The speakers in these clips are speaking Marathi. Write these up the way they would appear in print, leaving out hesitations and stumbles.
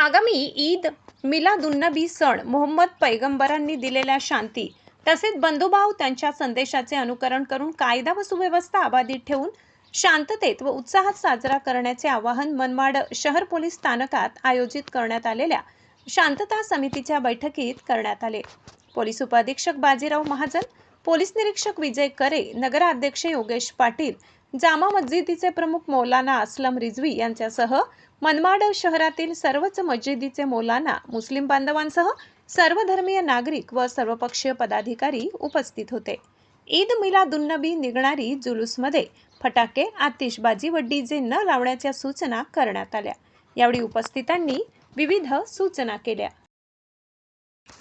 आगामी ईद मिलादुन्नबी सण मोहम्मद पैगंबरांनी दिलेल्या शांती तसेच बंधुभाव त्यांच्या संदेशाचे अनुकरण करून कायदा व सुव्यवस्था अबाधित ठेवून शांततेत व उत्साहात साजरा करण्याचे आवाहन मनमाड शहर पोलीस स्थानकात आयोजित करण्यात आलेल्या शांतता समितीच्या बैठकीत करण्यात आले। पोलीस उपाधीक्षक बाजीराव महाजन, पोलीस निरीक्षक विजय करे, नगराध्यक्ष योगेश पाटील, जामा मस्जिदीचे प्रमुख मौलाना असलम रिजवी यांच्यासह मनमाड शहरातील सर्वच मस्जिदीचे मौलाना, मुस्लिम बांधवांसह सर्वधर्मीय नागरिक व सर्वपक्षीय पदाधिकारी उपस्थित होते। ईद मिलादुन्नबी निघणारी जुलूसमध्ये फटाके, आतिषबाजी व डीजे न लावण्याच्या सूचना करण्यात आल्या। यावेळी उपस्थितांनी विविध सूचना केल्या।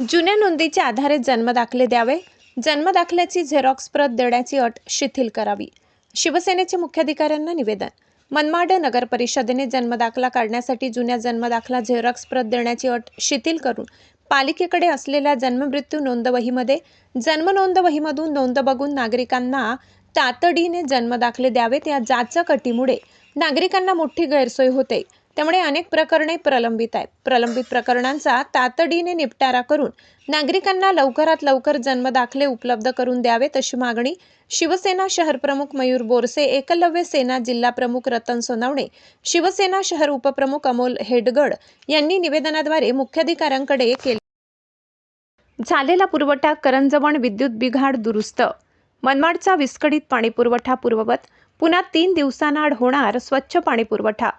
जुन्या नोंदीच्या आधारे जन्मदाखले द्यावे, जन्मदाखल्याची झेरॉक्स प्रत देण्याची अट शिथिल करावी। शिवसेनेचे मुख्याधिकाऱ्यांना निवेदन। मनमाड नगर परिषदेने जन्मदाखला काढण्यासाठी जुन्या जन्मदाखला झेरॉक्स प्रत देण्याची अट शिथिल करून पालिकेकडे असलेल्या जन्ममृत्यू नोंदवहीमध्ये जन्मनोंदवहीमधून नोंद बघून नागरिकांना तातडीने जन्मदाखले द्यावेत। या जाचक अटीमुळे नागरिकांना मोठी गैरसोय होते, त्यामुळे अनेक प्रकरणे प्रलंबित आहेत। प्रलंबित प्रकरणांचा तातडीने निपटारा करून नागरिकांना लवकरात लवकर जन्मदाखले उपलब्ध करून द्यावेत अशी मागणी शिवसेना शहर प्रमुख मयूर बोरसे, एकलव्य सेना जिल्हा प्रमुख रतन सोनवणे, शिवसेना शहर उपप्रमुख अमोल हेडगड यांनी निवेदनाद्वारे मुख्याधिकाऱ्यांकडे केले। झालेला पुरवठा करंजवण विद्युत बिघाड दुरुस्त। मनमाडचा विस्कळीत पाणीपुरवठा पूर्ववत, पुन्हा 3 दिवसांआड होणार स्वच्छ पाणीपुरवठा।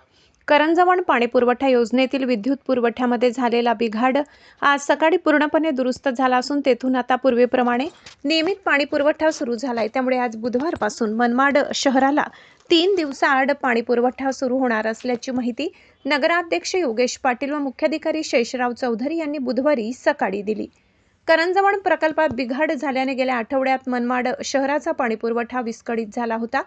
करंजवण पाणीपुरवठा योजनेतील विद्युत पुरवठ्यामध्ये झालेला बिघाड आज सकाळी पूर्णपणे दुरुस्त झाला असून तेथून आता पूर्वीप्रमाणे नियमित पाणीपुरवठा सुरू झाला आहे। त्यामुळे आज बुधवारपासून मनमाड शहराला 3 दिवसाआड पाणीपुरवठा सुरू होणार असल्याची माहिती नगराध्यक्ष योगेश पाटील व मुख्याधिकारी शेषराव चौधरी यांनी बुधवारी सकाळी दिली। करंजवण प्रकल्पात बिघाड झाल्याने गेल्या आठवड्यात मनमाड शहराचा पाणीपुरवठा विस्कळीत झाला होता।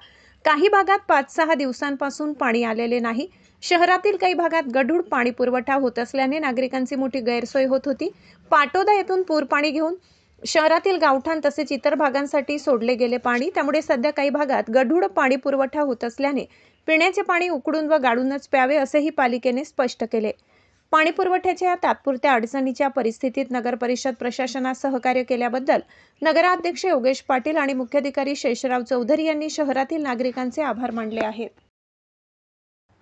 काही भागात 5-6 दिवसांपासून पाणी आलेले नाही। शहरातील काही भागात गढूळ पाणी पुरवठा होत असल्याने नागरिकांची मोठी गैरसोय होत होती। पाटोदा येथून पूरपाणी घेऊन शहरातील गावठाण तसेच इतर भागांसाठी सोडले गेले पाणी, त्यामुळे सध्या काही भागात गढूळ पाणी पुरवठा होत असल्याने पिण्याचे पाणी उकडून व गाळूनच प्यावे असेही पालिकेने स्पष्ट केले। पाणी पुरवठ्याच्या या तात्पुरत्या अडचणीच्या परिस्थितीत नगर परिषद प्रशासनास सहकार्य केल्याबद्दल नगराध्यक्ष योगेश पाटील आणि मुख्याधिकारी शेषराव चौधरी यांनी शहरातील नागरिकांचे आभार मानले आहेत।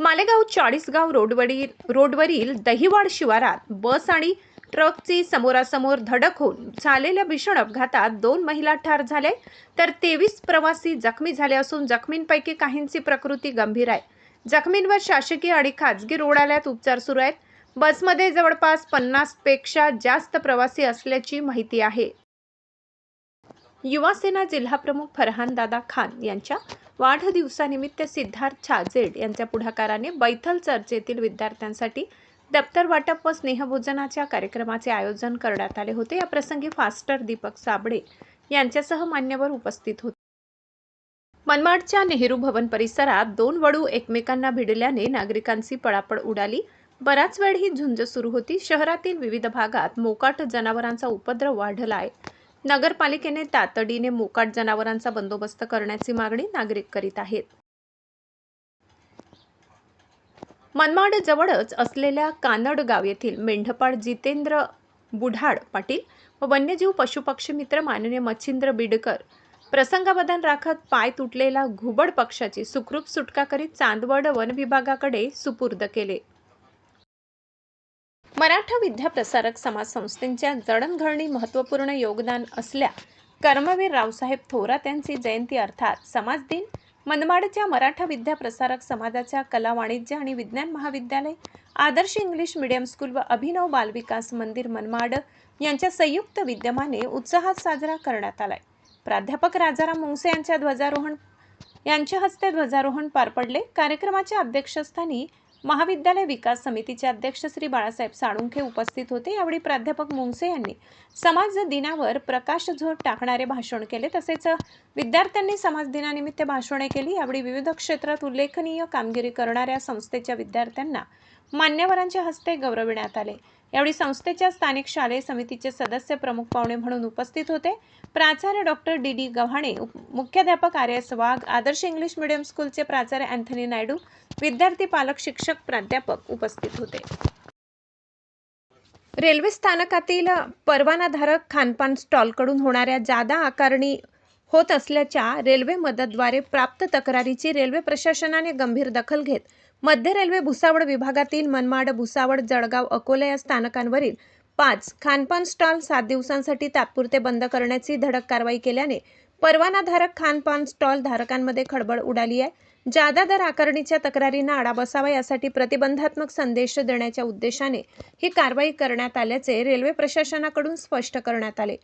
मालेगाव चाळीसगाव रोडवरील दहिवाड शिवारात बस आणि ट्रकची समोरासमोर धडक होऊन झालेल्या भीषण अपघातात 2 महिला ठार झाले तर 23 प्रवासी जखमी झाले असून जखमींपैकी काहींची प्रकृती गंभीर आहे। जखमींवर शासकीय आणि खाजगी रुग्णालयात उपचार सुरू आहेत। बसमध्ये जवळपास 50 पेक्षा जास्त प्रवासी असल्याची माहिती आहे। युवा सेना जिल्हा प्रमुख फरहान दादा खान यांच्या वाढदिवसानिमित्त सिद्धार्थ छाजेड यांच्या पुढाकाराने बैथल चर्च येथील विद्यार्थ्यांसाठी दप्तर वाटप व स्नेहभोजनाच्या कार्यक्रमाचे आयोजन करण्यात आले होते। या प्रसंगी फास्टर दीपक साबळे यांच्यासह मान्यवर उपस्थित होते। मनमाडच्या नेहरू भवन परिसरात 2 वळू एकमेकांना भिडल्याने नागरिकांची पळापळ उडाली। बराच वेळ ही झुंज सुरू होती। शहरातील विविध भागात मोकाट जनावरांचा उपद्रव वाढला आहे। नगरपालिकेने तातडीने मोकाट जनावरांचा बंदोबस्त करण्याची मागणी नागरिक करीत आहेत। मनमाड जवळच असलेल्या कानडगाव येथील मेंढपाळ जितेंद्र बुढाड पाटील व वन्यजीव पशुपक्षी मित्र माननीय मच्छिंद्र बिडकर प्रसंगावधान राखत पाय तुटलेला घुबड पक्षाची सुखरूप सुटका करीत चांदवड वन विभागाकडे सुपूर्द केले। मराठा विद्या प्रसारक समाज संस्थेच्या जडणघडणी महत्त्वपूर्ण योगदान असल्या कर्मवीर रावसाहेब थोरात यांची जयंती अर्थात समाज दिन मनमाडच्या मराठा विद्या प्रसारक समाजाच्या कला, वाणिज्य आणि विज्ञान महाविद्यालय, आदर्श इंग्लिश मीडियम स्कूल व अभिनव बालविकास मंदिर मनमाड यांच्या संयुक्त विद्यमाने उत्साहात साजरा करण्यात आलाय। प्राध्यापक राजाराम मुंगसे यांच्या हस्ते ध्वजारोहण पार पडले। कार्यक्रमाच्या अध्यक्षस्थानी महाविद्यालय विकास समितीचे अध्यक्ष श्री बाळासाहेब साळुंखे उपस्थित होते। यावेळी प्राध्यापक मुंगसे यांनी समाज दिनावर प्रकाशझोत टाकणारे भाषण केले, तसेच विद्यार्थ्यांनी समाज दिनानिमित्त भाषणे केली। यावेळी विविध क्षेत्रात उल्लेखनीय कामगिरी करणाऱ्या संस्थेच्या विद्यार्थ्यांना मान्यवरांच्या हस्ते गौरविण्यात आले। यावेळी संस्थेच्या स्थानिक शालेय समितीचे सदस्य प्रमुख पाहुणे म्हणून उपस्थित होते। प्राचार्य डॉक्टर डी गव्हाणे, मुख्याध्यापक RS वाघ, आदर्श इंग्लिश मीडियम स्कूलचे प्राचार्य अँथनी नायडू, विद्यार्थी, पालक, शिक्षक, प्राध्यापक उपस्थित होते। रेल्वे स्थानकातील परवानाधारक खानपान स्टॉलकडून होणाऱ्या जादा आकारणी होत असल्याच्या रेल्वे मदतद्वारे प्राप्त तक्रारीची रेल्वे प्रशासनाने गंभीर दखल घेत मध्य रेल्वे भुसावळ विभागातील मनमाड, भुसावळ, जळगाव, अकोला या स्थानकांवरील 5 खानपान स्टॉल 7 दिवसांसाठी तात्पुरते बंद करण्याची धडक कारवाई केल्याने परवानाधारक खानपान स्टॉल धारकांमध्ये खळबळ उडाली आहे. जादा दर आकारणीच्या तक्रारींना आळा बसावा यासाठी प्रतिबंधात्मक संदेश देण्याच्या उद्देशाने ही कारवाई करण्यात आल्याचे रेल्वे प्रशासनाकडून स्पष्ट करण्यात आले.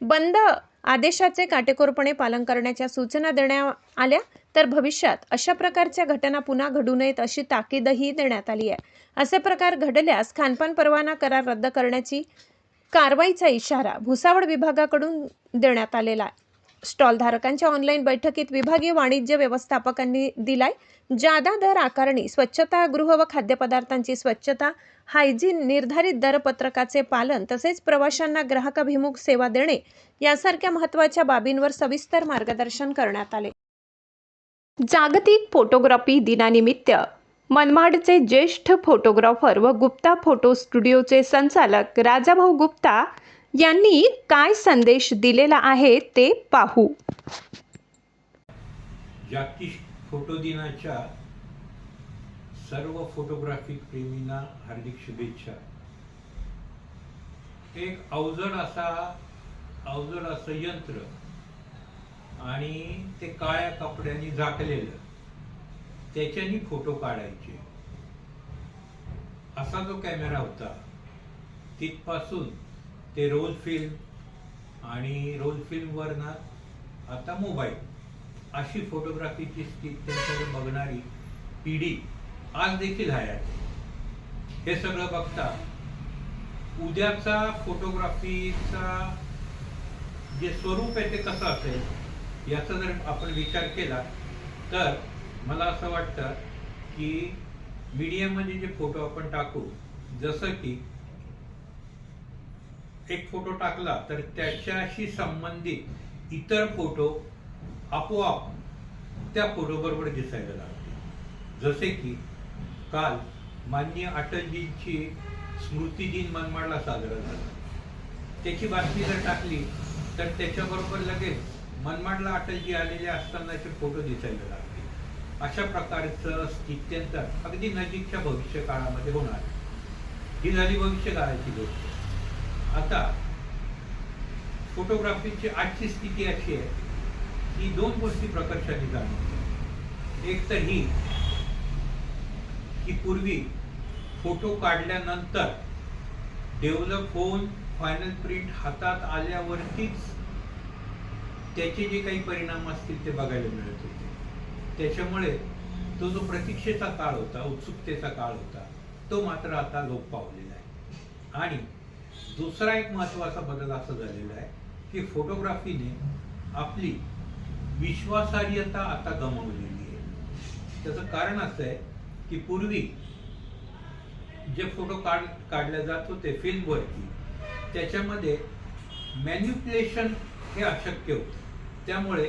बंद आदेशाचे काटेकोरपणे पालन करण्याच्या सूचना देण्यात आल्या तर भविष्यात अशा प्रकारच्या घटना पुन्हा घडू नयेत अशी ताकीदही देण्यात आली आहे. असे प्रकार घडल्यास खानपान परवाना करार रद्द करण्याची कारवाईचा इशारा भुसावळ विभागाकडून देण्यात आलेला आहे. स्टॉल धारकांच्या ऑनलाईन बैठकीत विभागीय वाणिज्य व्यवस्थापकांनी दिलाय. जादा दर आकारणी, स्वच्छतागृह व खाद्यपदार्थांची स्वच्छता, हायजीन, निर्धारित दरपत्रकाचे पालन तसेच प्रवाशांना ग्राहकाभिमुख सेवा देणे यासारख्या महत्त्वाच्या बाबींवर सविस्तर मार्गदर्शन करण्यात आले. जागतिक फोटोग्राफी दिनानिमित्त मनमाडचे ज्येष्ठ फोटोग्राफर व गुप्ता फोटो स्टुडिओचे संचालक राजाभाऊ गुप्ता यांनी काय संदेश दिलेला आहे ते पाहू. जागतिक फोटो दिनाच्या सर्व फोटोग्राफी प्रेमींना हार्दिक शुभेच्छा. एक अवजड असं यंत्र आणि ते काळ्या कपड्याने झाकलेलं, त्याच्यानी फोटो काढायचे असा जो कॅमेरा होता, तिथपासून ते रोल फिल्म आणि रोल फिल्मवरनं आता मोबाईल अशी फोटोग्राफीची त्यांच्याकडे बघणारी पिढी आज देखील आहे. हे सगळं बघता उद्याचा फोटोग्राफीचा जे स्वरूप आहे ते कसं असेल याचा जर आपण विचार केला तर मला असं वाटतं की मीडियामध्ये जे फोटो आपण टाकू, जसं की एक फोटो टाकला तर त्याच्याशी संबंधित इतर फोटो आपोआप त्या फोटो बरोबर दिसायला लागते. जसे की काल माननीय अटलजींची स्मृती दिन मनमाडला साजरा झाला, त्याची बातमी जर टाकली तर त्याच्याबरोबर लगेच मनमाडला अटलजी आलेले असतानाचे फोटो दिसायला लागते. अशा प्रकारचं स्थित्यंतर अगदी नजीकच्या भविष्य काळामध्ये होणार. ही झाली भविष्य काळाची गोष्ट. आता फोटोग्राफीची आजची स्थिती अशी आहे की 2 गोष्टी प्रकर्षाने जाणवतात. एक तर ही की पूर्वी फोटो काढल्यानंतर डेव्हलप होऊन फायनल प्रिंट हातात आल्यावरतीच त्याचे जे काही परिणाम असतील ते बघायला मिळत होते. त्याच्यामुळे तो जो प्रतीक्षेचा काळ होता, उत्सुकतेचा काळ होता, तो मात्र आता लोप पावलेला आहे. आणि दुसरा एक महत्त्वाचा बदल असा झालेला आहे की फोटोग्राफीने आपली विश्वासार्हता आता गमावलेली आहे. त्याचं कारण असं आहे की पूर्वी जे फोटो काढले जात होते फिल्मवरती, त्याच्यामध्ये मॅन्युप्युलेशन हे अशक्य होतं. त्यामुळे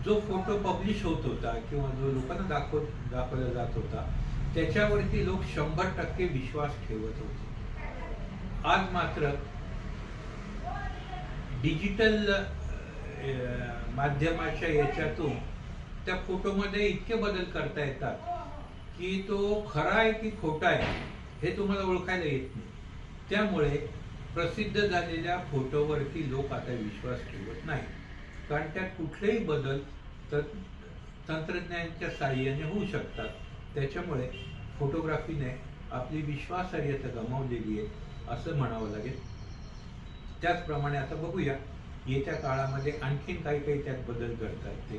जो फोटो पब्लिश होत होता किंवा जो लोकांना दाखवला जात होता त्याच्यावरती लोक 100% विश्वास ठेवत होते. आज मात्र डिजिटल माध्यमाच्या याच्यातून त्या फोटोमध्ये इतके बदल करता येतात की तो खरा आहे की खोटा आहे हे तुम्हाला ओळखायला येत नाही. त्यामुळे प्रसिद्ध झालेल्या फोटोवरती लोक आता विश्वास ठेवत नाही, कारण त्यात कुठलेही बदल तंत्रज्ञानाच्या साहाय्याने होऊ शकतात. त्याच्यामुळे फोटोग्राफीने आपली विश्वासार्हता गमावलेली आहे असं म्हणावं लागेल. त्याचप्रमाणे आता बघूया येत्या काळामध्ये आणखीन काही त्यात बदल करता येते.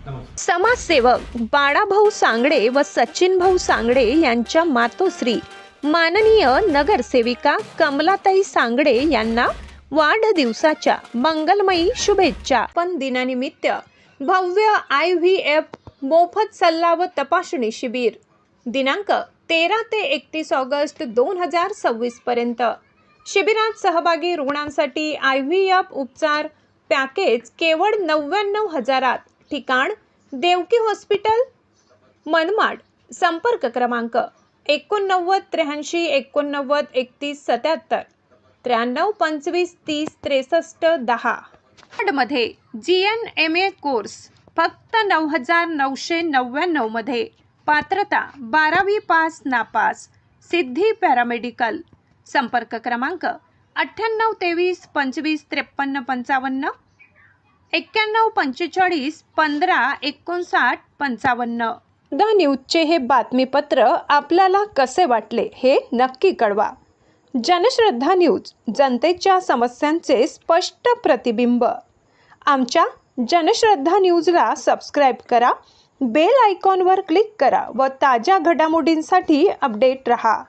नमस्कार. समाजसेवक बाळाभाऊ सांगडे व सचिन भाऊ सांगडे यांच्या मातोश्री माननीय नगरसेविका कमलाताई सांगडे यांना वाढदिवसाच्या मंगलमयी शुभेच्छा. पण दिनानिमित्त भव्य IVF मोफत सल्ला व तपासणी शिबिर दिनांक 13 ते 31 ऑगस्ट 2026 पर्यंत. शिबिरात सहभागी रुग्णांसाठी IVF उपचार पॅकेज केवळ 99,000. ठिकाण देवकी हॉस्पिटल मनमाड. संपर्क क्रमांक 89 83 89 31 77 93 25 30 63 10 मध्ये GNMA कोर्स फक्त 9,999 मध्ये पात्रता 12वी पास नापास सिद्धी पॅरामेडिकल संपर्क क्रमांक 98 23 25 53 55 91 45 15 59 55. द न्यूजचे हे बातमीपत्र आपल्याला कसे वाटले हे नक्की कळवा. जनश्रद्धा न्यूज, जनतेच्या समस्यांचे स्पष्ट प्रतिबिंब. आमच्या जनश्रद्धा न्यूजला सबस्क्राईब करा, बेल आयकॉनवर क्लिक करा व ताज्या घडामोडींसाठी अपडेट रहा.